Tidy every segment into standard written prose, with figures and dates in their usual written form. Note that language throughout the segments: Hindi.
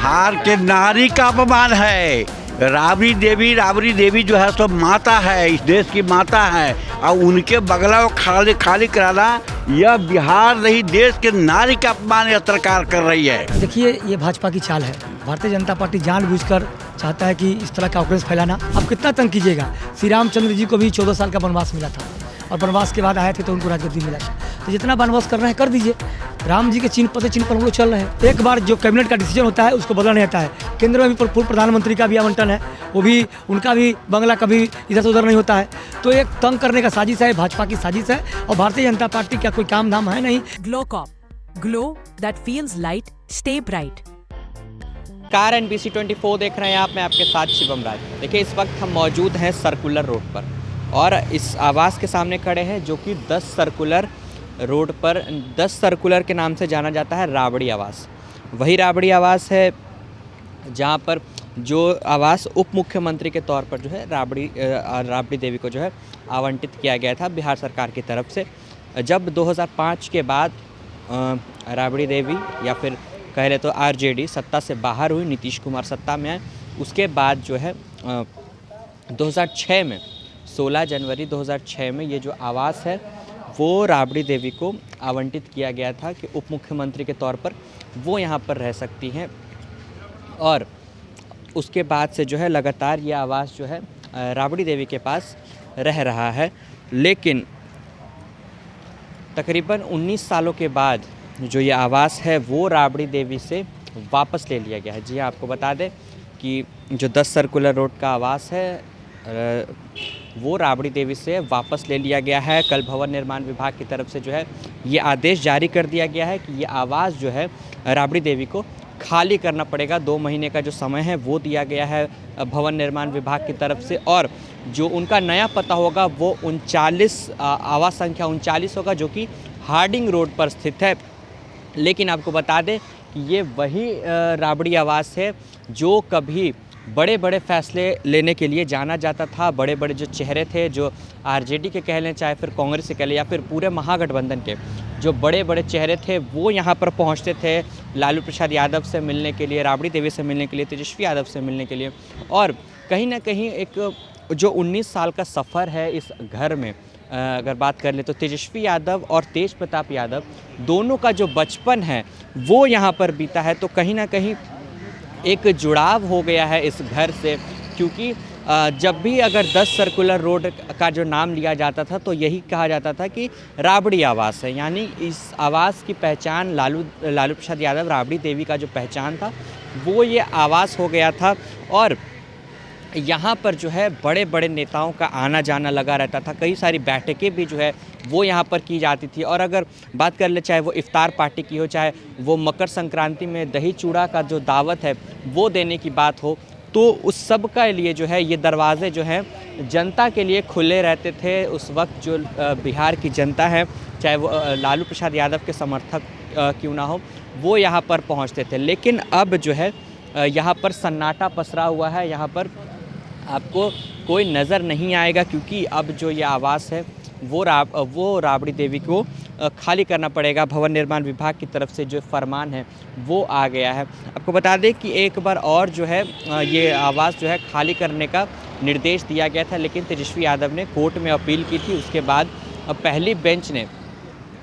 बिहार के नारी का अपमान है। राबड़ी देवी जो है सो माता है, इस देश की माता है, और उनके बगला को खाली कराना यह बिहार नहीं देश के नारी का अपमान यह सरकार कर रही है। देखिए, ये भाजपा की चाल है। भारतीय जनता पार्टी जानबूझकर चाहता है कि इस तरह का ऑक्रेंस फैलाना। अब कितना तंग कीजिएगा। श्री रामचंद्र जी को भी 14 साल का वनवास मिला था, और वनवास के बाद आए थे तो उनको राजगद्दी मिला था। तो जितना वनवास कर रहे हैं कर दीजिए। राम जी के चिन्ह पर हम लोग चल रहे हैं। एक बार जो कैबिनेट का डिसीजन होता है उसको बदलना नहीं आता है। केंद्र में भी पूर्व प्रधानमंत्री का भी आवंटन है, वो भी उनका भी बंगला कभी इधर से उधर नहीं होता है। तो एक तंग करने का साजिश है, भाजपा की साजिश है, और भारतीय जनता पार्टी का कोई काम धाम है नहीं। Glow that feels light, stay bright. Car NBC 24 देख रहे हैं आप, मैं आपके साथ शिवम राज। देखिए, इस वक्त हम मौजूद हैं सर्कुलर रोड पर, और इस आवास के सामने खड़े हैं जो कि 10 सर्कुलर रोड पर 10 सर्कुलर के नाम से जाना जाता है राबड़ी आवास। वही राबड़ी आवास है जहां पर जो आवास उप मुख्यमंत्री के तौर पर जो है राबड़ी देवी को जो है आवंटित किया गया था बिहार सरकार की तरफ से। जब 2005 के बाद राबड़ी देवी या फिर कह रहे तो RJD सत्ता से बाहर हुई, नीतीश कुमार सत्ता में आए, उसके बाद जो है 2006 में 16 जनवरी 2006 में ये जो आवास है वो राबड़ी देवी को आवंटित किया गया था कि उप मुख्यमंत्री के तौर पर वो यहाँ पर रह सकती हैं। और उसके बाद से जो है लगातार ये आवास जो है राबड़ी देवी के पास रह रहा है। लेकिन तकरीबन 19 सालों के बाद जो ये आवास है वो राबड़ी देवी से वापस ले लिया गया है। जी हाँ, आपको बता दें कि जो 10 सर्कुलर रोड का आवास है वो राबड़ी देवी से वापस ले लिया गया है। कल भवन निर्माण विभाग की तरफ से जो है ये आदेश जारी कर दिया गया है कि ये आवास जो है राबड़ी देवी को खाली करना पड़ेगा। 2 महीने का जो समय है वो दिया गया है भवन निर्माण विभाग की तरफ से, और जो उनका नया पता होगा वो 39 आवास संख्या 39 होगा जो कि हार्डिंग रोड पर स्थित है। लेकिन आपको बता दें कि ये वही राबड़ी आवास है जो कभी बड़े बड़े फैसले लेने के लिए जाना जाता था। बड़े बड़े जो चेहरे थे, जो RJD के कह लें, चाहे फिर कांग्रेस के कह लें, या फिर पूरे महागठबंधन के जो बड़े बड़े चेहरे थे वो यहाँ पर पहुँचते थे लालू प्रसाद यादव से मिलने के लिए, राबड़ी देवी से मिलने के लिए, तेजस्वी यादव से मिलने के लिए। और कहीं ना कहीं एक जो 19 साल का सफ़र है इस घर में, अगर बात कर ले तो तेजस्वी यादव और तेज प्रताप यादव दोनों का जो बचपन है वो यहाँ पर बीता है। तो कहीं ना कहीं एक जुड़ाव हो गया है इस घर से, क्योंकि जब भी अगर 10 सर्कुलर रोड का जो नाम लिया जाता था तो यही कहा जाता था कि राबड़ी आवास है। यानी इस आवास की पहचान लालू प्रसाद यादव, राबड़ी देवी का जो पहचान था वो ये आवास हो गया था। और यहाँ पर जो है बड़े बड़े नेताओं का आना जाना लगा रहता था। कई सारी बैठकें भी जो है वो यहाँ पर की जाती थी। और अगर बात कर ले, चाहे वो इफ्तार पार्टी की हो, चाहे वो मकर संक्रांति में दही चूड़ा का जो दावत है वो देने की बात हो, तो उस सब का लिए जो है ये दरवाज़े जो हैं जनता के लिए खुले रहते थे। उस वक्त जो बिहार की जनता है, चाहे वो लालू प्रसाद यादव के समर्थक क्यों ना हो, वो यहाँ पर पहुँचते थे। लेकिन अब जो है यहाँ पर सन्नाटा पसरा हुआ है, यहाँ पर आपको कोई नज़र नहीं आएगा, क्योंकि अब जो ये आवास है वो राबड़ी देवी को खाली करना पड़ेगा। भवन निर्माण विभाग की तरफ से जो फरमान है वो आ गया है। आपको बता दें कि एक बार और जो है ये आवास जो है खाली करने का निर्देश दिया गया था, लेकिन तेजस्वी यादव ने कोर्ट में अपील की थी। उसके बाद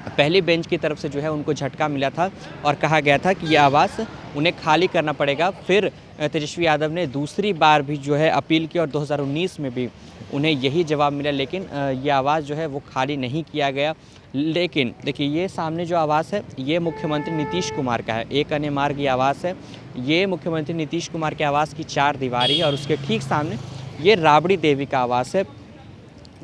पहली बेंच की तरफ से जो है उनको झटका मिला था और कहा गया था कि ये आवास उन्हें खाली करना पड़ेगा। फिर तेजस्वी यादव ने दूसरी बार भी जो है अपील की और 2019 में भी उन्हें यही जवाब मिला, लेकिन ये आवास जो है वो खाली नहीं किया गया। लेकिन देखिए, ये सामने जो आवास है ये मुख्यमंत्री नीतीश कुमार का है। एक अन्य मार्ग ये आवास है, ये मुख्यमंत्री नीतीश कुमार के आवास की 4 दीवारी है, और उसके ठीक सामने ये राबड़ी देवी का आवास है।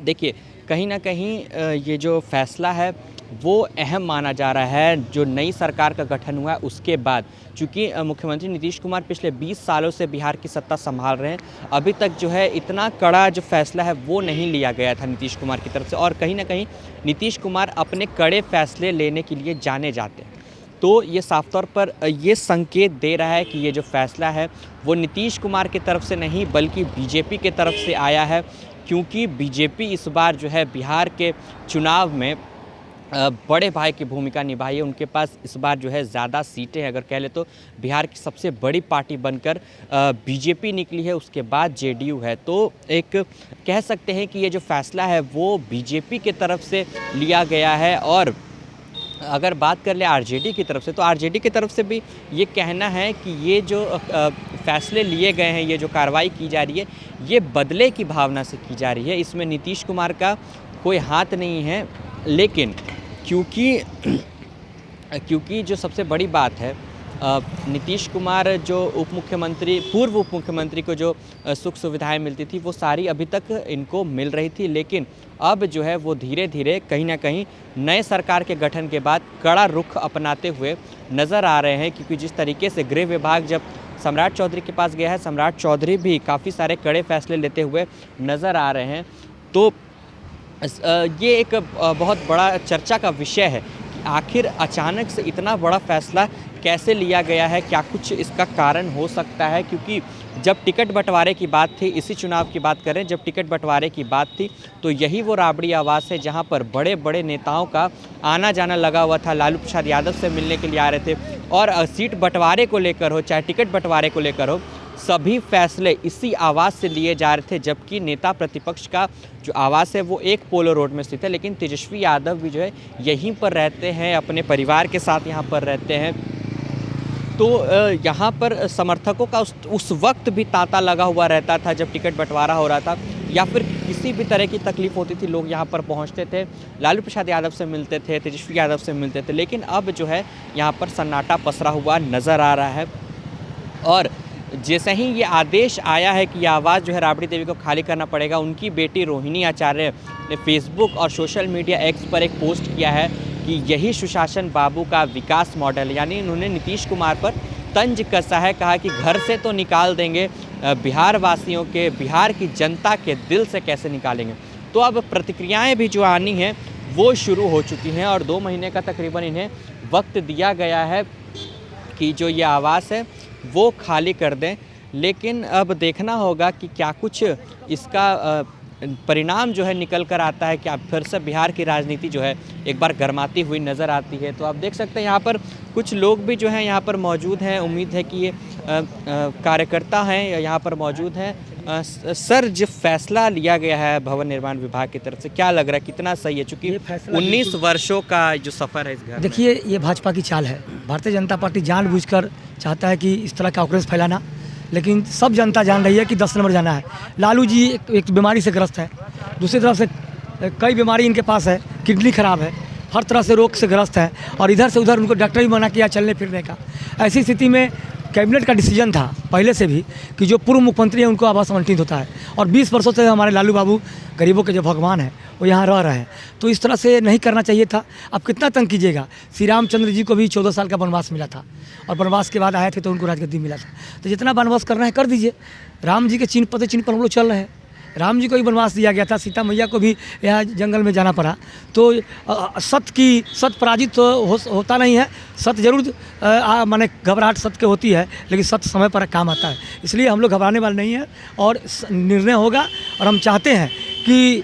देखिए, कहीं ना कहीं ये जो फैसला है वो अहम माना जा रहा है। जो नई सरकार का गठन हुआ है उसके बाद, चूँकि मुख्यमंत्री नीतीश कुमार पिछले 20 सालों से बिहार की सत्ता संभाल रहे हैं, अभी तक जो है इतना कड़ा जो फैसला है वो नहीं लिया गया था नीतीश कुमार की तरफ से। और कहीं ना कहीं नीतीश कुमार अपने कड़े फैसले लेने के लिए जाने जाते हैं। तो ये साफ तौर पर ये संकेत दे रहा है कि ये जो फैसला है वो नीतीश कुमार की तरफ से नहीं बल्कि बीजेपी की तरफ से आया है, क्योंकि बीजेपी इस बार जो है बिहार के चुनाव में बड़े भाई की भूमिका निभाई है। उनके पास इस बार जो है ज़्यादा सीटें हैं, अगर कह ले तो बिहार की सबसे बड़ी पार्टी बनकर बीजेपी निकली है, उसके बाद जेडीयू है। तो एक कह सकते हैं कि ये जो फैसला है वो बीजेपी की तरफ से लिया गया है। और अगर बात कर ले आरजेडी की तरफ से, तो आरजेडी की तरफ से भी ये कहना है कि ये जो फैसले लिए गए हैं, ये जो कार्रवाई की जा रही है, ये बदले की भावना से की जा रही है। इसमें नीतीश कुमार का कोई हाथ नहीं है। लेकिन क्योंकि जो सबसे बड़ी बात है, नीतीश कुमार जो पूर्व उप मुख्यमंत्री को जो सुख सुविधाएं मिलती थी वो सारी अभी तक इनको मिल रही थी। लेकिन अब जो है वो धीरे धीरे कहीं ना कहीं नए सरकार के गठन के बाद कड़ा रुख अपनाते हुए नज़र आ रहे हैं। क्योंकि जिस तरीके से गृह विभाग जब सम्राट चौधरी के पास गया है, सम्राट चौधरी भी काफ़ी सारे कड़े फैसले लेते हुए नज़र आ रहे हैं। तो ये एक बहुत बड़ा चर्चा का विषय है कि आखिर अचानक से इतना बड़ा फैसला कैसे लिया गया है, क्या कुछ इसका कारण हो सकता है। क्योंकि जब टिकट बंटवारे की बात थी, इसी चुनाव की बात करें, जब टिकट बंटवारे की बात थी तो यही वो राबड़ी आवास है जहां पर बड़े बड़े नेताओं का आना जाना लगा हुआ था। लालू प्रसाद यादव से मिलने के लिए आ रहे थे। और सीट बंटवारे को लेकर हो, चाहे टिकट बंटवारे को लेकर हो, सभी फैसले इसी आवास से लिए जा रहे थे। जबकि नेता प्रतिपक्ष का जो आवास है वो एक पोलो रोड में स्थित है, लेकिन तेजस्वी यादव भी जो है यहीं पर रहते हैं, अपने परिवार के साथ यहाँ पर रहते हैं। तो यहाँ पर समर्थकों का उस वक्त भी तांता लगा हुआ रहता था जब टिकट बंटवारा हो रहा था, या फिर किसी भी तरह की तकलीफ होती थी, लोग यहाँ पर पहुँचते थे, लालू प्रसाद यादव से मिलते थे, तेजस्वी यादव से मिलते थे। लेकिन अब जो है यहाँ पर सन्नाटा पसरा हुआ नज़र आ रहा है। और जैसे ही ये आदेश आया है कि ये आवाज़ जो है राबड़ी देवी को खाली करना पड़ेगा, उनकी बेटी रोहिणी आचार्य ने फेसबुक और सोशल मीडिया एक्स पर एक पोस्ट किया है कि यही सुशासन बाबू का विकास मॉडल, यानी इन्होंने नीतीश कुमार पर तंज कसा है। कहा कि घर से तो निकाल देंगे, बिहार वासियों के, बिहार की जनता के दिल से कैसे निकालेंगे। तो अब प्रतिक्रियाएं भी जो आनी हैं वो शुरू हो चुकी हैं और 2 महीने का तकरीबन इन्हें वक्त दिया गया है कि जो ये आवास है वो खाली कर दें। लेकिन अब देखना होगा कि क्या कुछ इसका परिणाम जो है निकल कर आता है। क्या फिर से बिहार की राजनीति जो है एक बार गर्माती हुई नज़र आती है। तो आप देख सकते हैं यहाँ पर कुछ लोग भी जो हैं यहाँ पर मौजूद हैं। उम्मीद है कि ये कार्यकर्ता हैं यहाँ पर मौजूद हैं। सर, जो फैसला लिया गया है भवन निर्माण विभाग की तरफ से, क्या लग रहा है कितना सही है? चूँकि 19 वर्षों का जो सफ़र है इस घर, देखिए ये भाजपा की चाल है। भारतीय जनता पार्टी जानबूझकर चाहता है कि इस तरह का ऑकरेंस फैलाना, लेकिन सब जनता जान रही है कि 10 नंबर जाना है। लालू जी एक बीमारी से ग्रस्त है, दूसरी तरफ से कई बीमारी इनके पास है, किडनी खराब है, हर तरह से रोग से ग्रस्त है, और इधर से उधर उनको डॉक्टर भी मना किया चलने फिरने का। ऐसी स्थिति में कैबिनेट का डिसीजन था पहले से भी कि जो पूर्व मुख्यमंत्री हैं उनको आवास आवंटित होता है, और 20 वर्षों से हमारे लालू बाबू गरीबों के जो भगवान हैं वो यहाँ रह रहे हैं। तो इस तरह से नहीं करना चाहिए था। अब कितना तंग कीजिएगा। श्री रामचंद्र जी को भी 14 साल का वनवास मिला था, और वनवास के बाद आए थे तो उनको राजगद्दी मिला था। तो जितना वनवास करना है कर दीजिए। राम जी के चिन्ह पर हम लोग चल रहे हैं। राम जी को भी वनवास दिया गया था, सीता मैया को भी यहाँ जंगल में जाना पड़ा। तो सत्य पराजित होता नहीं है। सत्य जरूर माने घबराहट सत्य के होती है, लेकिन सत्य समय पर काम आता है। इसलिए हम लोग घबराने वाले नहीं हैं और निर्णय होगा। और हम चाहते हैं कि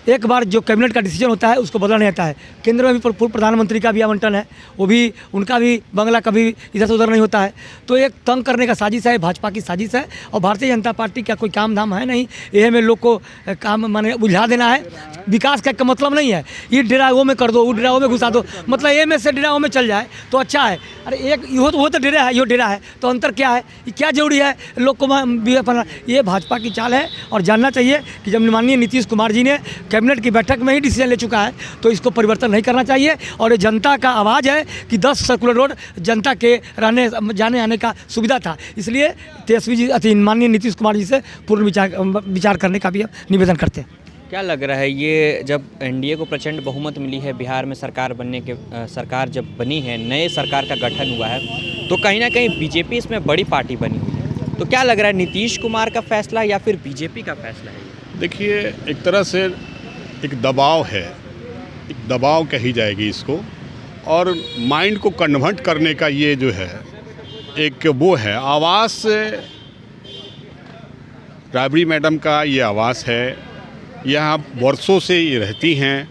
एक बार जो कैबिनेट का डिसीजन होता है उसको बदलना नहीं आता है। केंद्र में भी पूर्व प्रधानमंत्री का भी आवंटन है, वो भी उनका भी बंगला कभी इधर से उधर नहीं होता है। तो एक तंग करने का साजिश है, भाजपा की साजिश है। और भारतीय जनता पार्टी का कोई काम धाम है नहीं, ये में लोग को काम माने उलझा देना है। विकास का मतलब नहीं है ये डेराओं में कर दो, वो डेराओं में घुसा दो, मतलब ये में से डेराओं में चल जाए तो अच्छा है। अरे एक वो तो डेरा है, यो डेरा है, तो अंतर क्या है? ये क्या जरूरी है लोग को? ये भाजपा की चाल है। और जानना चाहिए कि जब माननीय नीतीश कुमार जी ने कैबिनेट की बैठक में ही डिसीजन ले चुका है तो इसको परिवर्तन नहीं करना चाहिए। और ये जनता का आवाज़ है कि 10 सर्कुलर रोड जनता के रहने जाने आने का सुविधा था। इसलिए तेजस्वी जी माननीय नीतीश कुमार जी से पूर्ण विचार करने का भी हम निवेदन करते हैं। क्या लग रहा है ये जब एनडीए को प्रचंड बहुमत मिली है, बिहार में सरकार जब बनी है, नए सरकार का गठन हुआ है, तो कहीं ना कहीं बीजेपी इसमें बड़ी पार्टी बनी हुई है। तो क्या लग रहा है नीतीश कुमार का फैसला या फिर बीजेपी का फैसला है? देखिए, एक तरह से एक दबाव है, एक दबाव कही जाएगी इसको, और माइंड को कन्वर्ट करने का ये जो है एक वो है। आवास राबड़ी मैडम का ये आवास है, यहाँ वर्षों से ये रहती हैं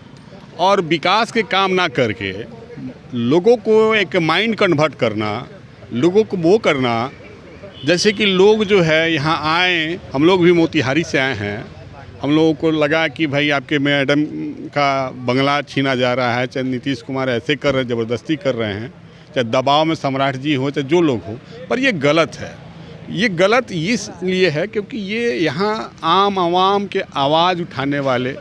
और विकास के काम ना करके लोगों को एक माइंड कन्वर्ट करना, लोगों को वो करना, जैसे कि लोग जो है यहाँ आए, हम लोग भी मोतिहारी से आए हैं, हम लोगों को लगा कि भाई आपके मैडम का बंगला छीना जा रहा है, चाहे नीतीश कुमार ऐसे कर रहे हैं, ज़बरदस्ती कर रहे हैं, चाहे दबाव में सम्राट जी हो, चाहे जो लोग हो, पर ये गलत है। ये गलत इसलिए है क्योंकि ये यहाँ आम आवाम के आवाज़ उठाने वाले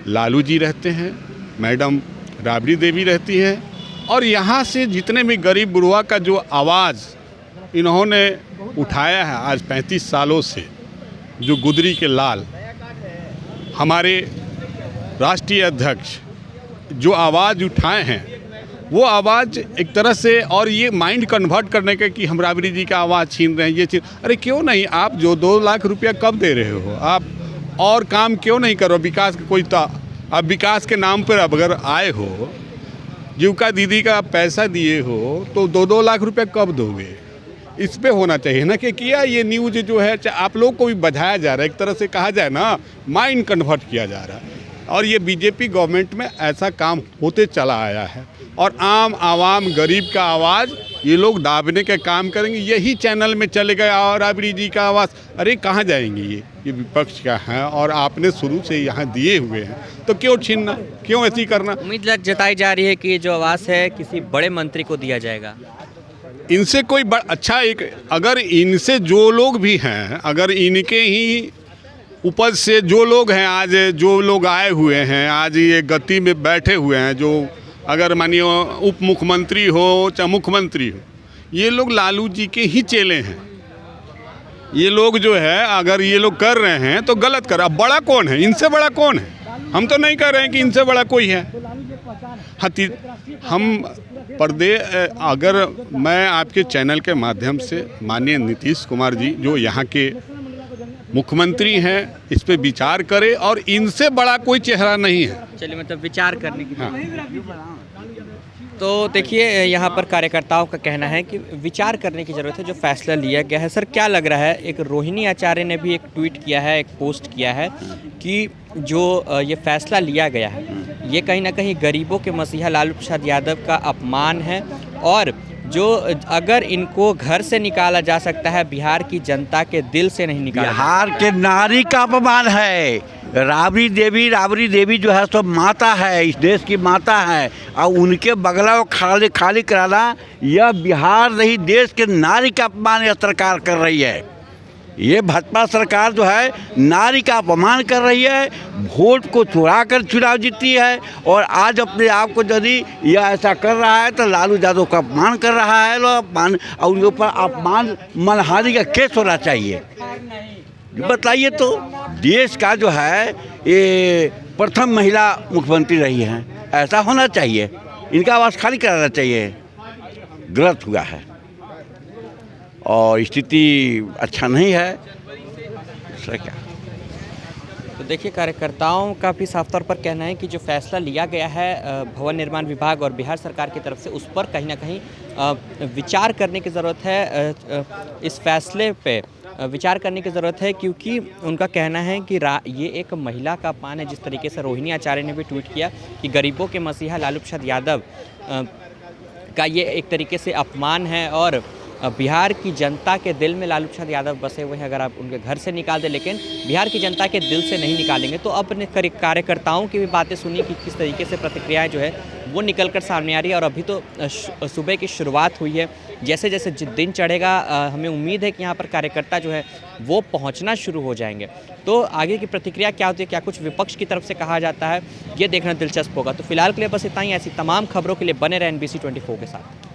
लालू जी रहते हैं, मैडम राबड़ी देवी रहती हैं, और यहाँ से जितने भी गरीब बुढ़वा का जो आवाज़ इन्होंने उठाया है आज 35 सालों से, जो गुदरी के लाल हमारे राष्ट्रीय अध्यक्ष जो आवाज़ उठाए हैं, वो आवाज़ एक तरह से, और ये माइंड कन्वर्ट करने का कि हम राबड़ी जी का आवाज़ छीन रहे हैं, ये चीज़, अरे क्यों नहीं, आप जो 2 लाख रुपया कब दे रहे हो, आप और काम क्यों नहीं करो, विकास का कोई आप विकास के नाम पर अब अगर आए हो, जीविका दीदी का पैसा दिए हो, तो 2-2 लाख रुपया कब दोगे, इस पे होना चाहिए ना कि किया। ये न्यूज़ जो है आप लोग को भी बधाया जा रहा है, एक तरह से कहा जाए ना, माइंड कन्वर्ट किया जा रहा है, और ये बीजेपी गवर्नमेंट में ऐसा काम होते चला आया है, और आम आवाम गरीब का आवाज़ ये लोग दाबने का काम करेंगे। यही चैनल में चले गए और राबड़ी जी का आवाज़, अरे कहाँ जाएंगे ये विपक्ष का है, और आपने शुरू से यहाँ दिए हुए हैं, तो क्यों छीनना, क्यों ऐसी करना। उम्मीद जताई जा रही है कि जो आवाज़ है किसी बड़े मंत्री को दिया जाएगा। इनसे कोई अच्छा एक, अगर इनसे जो लोग भी हैं, अगर इनके ही उपज से जो लोग हैं, आज जो लोग आए हुए हैं, आज ये गति में बैठे हुए हैं, जो अगर मानिए उप मुख्यमंत्री हो चाहे मुख्यमंत्री हो, ये लोग लालू जी के ही चेले हैं। ये लोग जो है, अगर ये लोग कर रहे हैं तो गलत कर, अब बड़ा कौन है, इनसे बड़ा कौन है, हम तो नहीं कह रहे हैं कि इनसे बड़ा कोई है। हम अगर मैं आपके चैनल के माध्यम से माननीय नीतीश कुमार जी जो यहाँ के मुख्यमंत्री हैं, इस पे विचार करें, और इनसे बड़ा कोई चेहरा नहीं है। चलिए, मतलब विचार करने की। हाँ। तो देखिए, यहाँ पर कार्यकर्ताओं का कहना है कि विचार करने की ज़रूरत है, जो फैसला लिया गया है। सर, क्या लग रहा है, एक रोहिणी आचार्य ने भी एक ट्वीट किया है, एक पोस्ट किया है कि जो ये फैसला लिया गया है, ये कहीं ना कहीं गरीबों के मसीहा लालू प्रसाद यादव का अपमान है, और जो अगर इनको घर से निकाला जा सकता है, बिहार की जनता के दिल से नहीं निकाला। बिहार के नारी का अपमान है। राबड़ी देवी जो है सो माता है, इस देश की माता है, और उनके बगला को खाली कराना, यह बिहार नहीं देश के नारी का अपमान यह सरकार कर रही है। ये भाजपा सरकार जो है नारी का अपमान कर रही है, वोट को चुरा कर चुनाव जीती है, और आज अपने आप को यदि यह ऐसा कर रहा है तो लालू यादव का अपमान कर रहा है, अपमान, और उनके ऊपर अपमान मानहानि का केस होना चाहिए। बताइए, तो देश का जो है ये प्रथम महिला मुख्यमंत्री रही हैं, ऐसा होना चाहिए, इनका आवाज़ खाली कराना चाहिए। गलत हुआ है और स्थिति अच्छा नहीं है, सर क्या। तो देखिए, कार्यकर्ताओं का भी साफ तौर पर कहना है कि जो फैसला लिया गया है भवन निर्माण विभाग और बिहार सरकार की तरफ से, उस पर कहीं ना कहीं विचार करने की ज़रूरत है। इस फैसले पे विचार करने की ज़रूरत है, क्योंकि उनका कहना है कि ये एक महिला का अपमान है। जिस तरीके से रोहिणी आचार्य ने भी ट्वीट किया कि गरीबों के मसीहा लालू प्रसाद यादव का ये एक तरीके से अपमान है, और बिहार की जनता के दिल में लालू प्रसाद यादव बसे हुए हैं। अगर आप उनके घर से निकाल दें, लेकिन बिहार की जनता के दिल से नहीं निकालेंगे। तो अपने कार्यकर्ताओं की भी बातें सुनिए कि किस तरीके से प्रतिक्रियाएं जो है वो निकल कर सामने आ रही है। और अभी तो सुबह की शुरुआत हुई है, जैसे जैसे दिन चढ़ेगा हमें उम्मीद है कि यहाँ पर कार्यकर्ता जो है वो पहुँचना शुरू हो जाएंगे। तो आगे की प्रतिक्रिया क्या होती है, क्या कुछ विपक्ष की तरफ से कहा जाता है, ये देखना दिलचस्प होगा। तो फिलहाल के लिए बस इतना ही। ऐसी तमाम खबरों के लिए बने रहें NBC 24 के साथ।